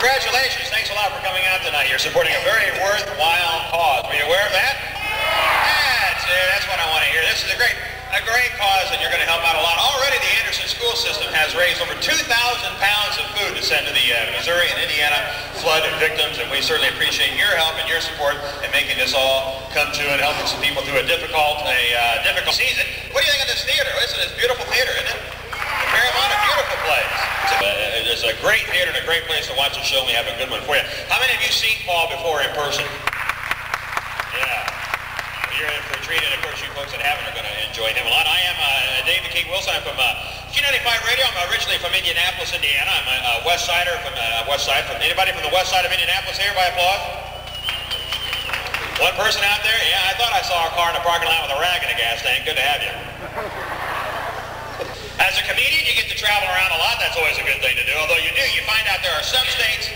Congratulations. Thanks a lot for coming out tonight. You're supporting a very worthwhile cause. Were you aware of that? That's what I want to hear. This is a great cause, and you're going to help out a lot. Already, the Anderson school system has raised over 2,000 pounds of food to send to the Missouri and Indiana flood victims, and we certainly appreciate your help and your support in making this all come to and helping some people through a difficult season. What do you think of this theater? Listen, it's a beautiful theater, isn't it? The Paramount, a beautiful place. It's a great theater and a great place to watch the show, and we have a good one for you. How many of you seen Paul before in person? Yeah. You're in for a treat, and of course you folks that haven't are going to enjoy him a lot. I am David King Wilson. I'm from Q95 Radio. I'm originally from Indianapolis, Indiana. I'm a West Sider from West Side. Anybody from the West Side of Indianapolis here by applause? One person out there? Yeah, I thought I saw a car in the parking lot with a rag in a gas tank. Good to have you. As a comedian, you get to travel around a lot. That's always a good thing to do. Although you find out there are some states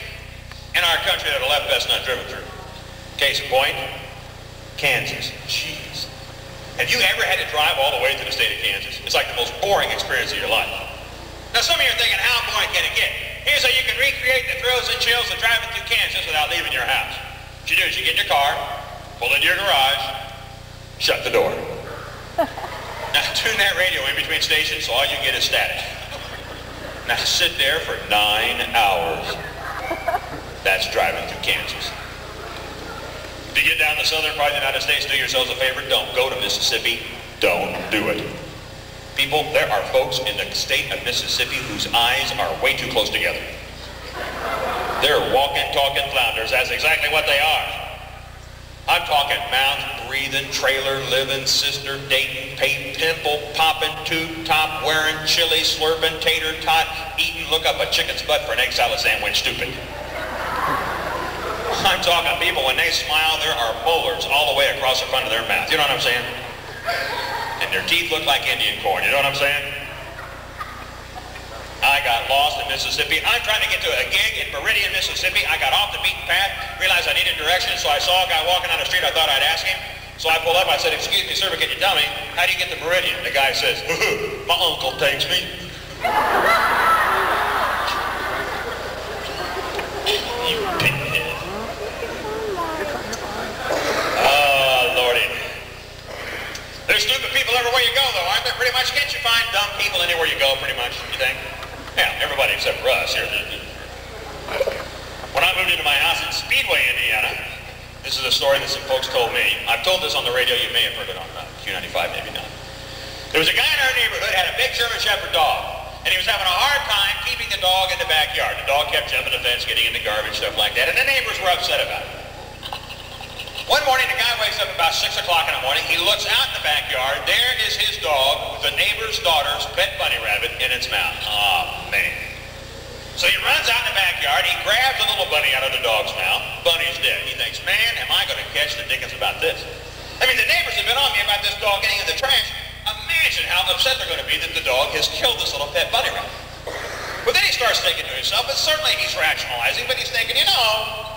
in our country that are left best not driven through. Case in point, Kansas. Jeez. Have you ever had to drive all the way through the state of Kansas? It's like the most boring experience of your life. Now some of you are thinking, how boring can it get? Here's how you can recreate the thrills and chills of driving through Kansas without leaving your house. What you do is you get in your car, pull into your garage, shut the door. Now tune that radio in between stations so all you get is static. Now sit there for 9 hours. That's driving through Kansas. If you get down to the southern part of the United States, do yourselves a favor, don't go to Mississippi. Don't do it. People, there are folks in the state of Mississippi whose eyes are way too close together. They're walking, talking flounders. That's exactly what they are. I'm talking mouth-breathing, trailer-living, sister-dating, pimple-popping, tube-top wearing, chili slurping, tater-tot eating, look up a chicken's butt for an egg salad sandwich, stupid. I'm talking people, when they smile, there are molars all the way across the front of their mouth. You know what I'm saying? And their teeth look like Indian corn. You know what I'm saying? I got lost in Mississippi. I'm trying to get to a gig in Meridian, Mississippi. I got off the beaten path, realized I needed directions, so I saw a guy walking down the street. I thought I'd ask him. So I pulled up. I said, "Excuse me, sir, but can you tell me, how do you get to Meridian?" The guy says, "My uncle takes me." You pinhead. There's stupid people everywhere you go, though, aren't there? Pretty much, can't you find dumb people anywhere you go, pretty much, you think? Yeah, everybody except for us here. When I moved into my house in Speedway, Indiana, this is a story that some folks told me. I've told this on the radio. You may have heard it on Q95, maybe not. There was a guy in our neighborhood had a big German Shepherd dog, and he was having a hard time keeping the dog in the backyard. The dog kept jumping the fence, getting into garbage, stuff like that, and the neighbors were upset about it. One morning, the guy wakes up about 6 o'clock in the morning. He looks out in the backyard. There is his dog with the neighbor's daughter's pet bunny rabbit in its mouth. Oh, man. So he runs out in the backyard. He grabs the little bunny out of the dog's mouth. Bunny's dead. He thinks, man, am I going to catch the dickens about this? I mean, the neighbors have been on me about this dog getting in the trash. Imagine how upset they're going to be that the dog has killed this little pet bunny rabbit. But then he starts thinking to himself, and certainly he's rationalizing, but he's thinking, you know,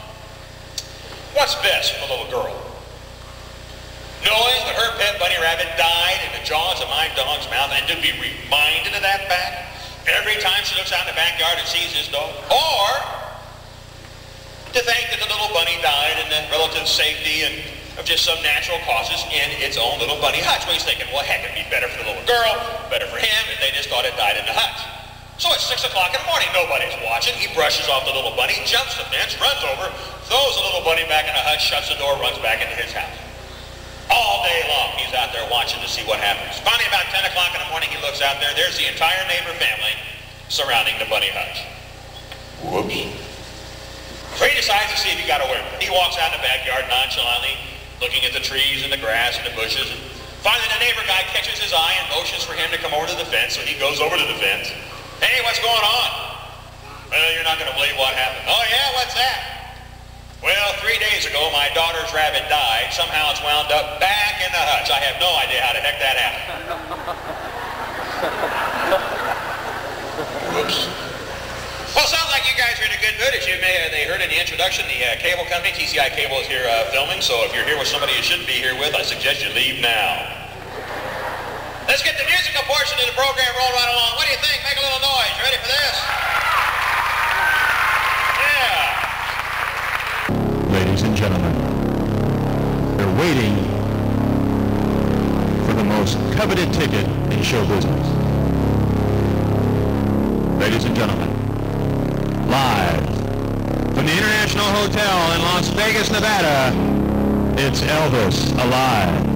what's best for the little girl? Knowing that her pet bunny rabbit died in the jaws of my dog's mouth and to be reminded of that fact every time she looks out in the backyard and sees his dog? Or to think that the little bunny died in the relative safety and of just some natural causes in its own little bunny hutch? Well, he's thinking, well, heck, it'd be better for the little girl, better for him if they just thought it died in the hutch. So it's 6 o'clock in the morning, nobody's watching. He brushes off the little bunny, jumps the fence, runs over, throws the little bunny back in the hutch, shuts the door, runs back into his house. All day long, he's out there watching to see what happens. Finally, about 10 o'clock in the morning, he looks out there. There's the entire neighbor family surrounding the bunny hutch. Whoops. So he decides to see if he got away with it. He walks out in the backyard nonchalantly, looking at the trees and the grass and the bushes. And finally, the neighbor guy catches his eye and motions for him to come over to the fence. So he goes over to the fence. Hey, what's going on? Well, you're not going to believe what happened. Oh, yeah? What's that? Well, 3 days ago, my daughter's rabbit died. Somehow it's wound up back in the hutch. I have no idea how the heck that happened. Whoops. Well, sounds like you guys are in a good mood. As you may have heard in the introduction, the cable company, TCI Cable, is here filming. So if you're here with somebody you shouldn't be here with, I suggest you leave now. Let's get the musical portion of the program rolled right along. What do you think? Make a little noise. You ready for this? Yeah. competing for the most coveted ticket in show business. Ladies and gentlemen, live from the International Hotel in Las Vegas, Nevada, it's Elvis Alive.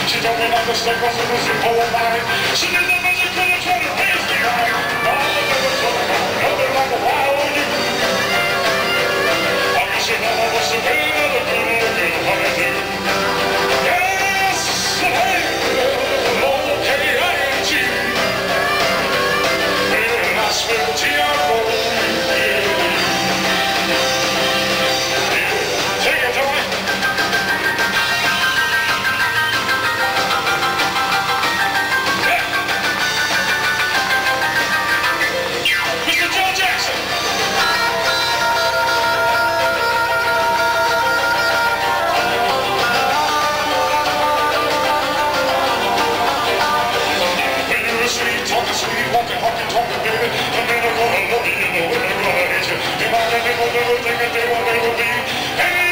She told me not to stay close to the simple night. She did the best she could to try to raise me right. All of it was going on, nothing like a wild you. I guess you know what's the way another good honey do. Yes, hey, L-O-K-I-N-G. And I spell T-R-O. Take it, Tony. Never think that they will never be.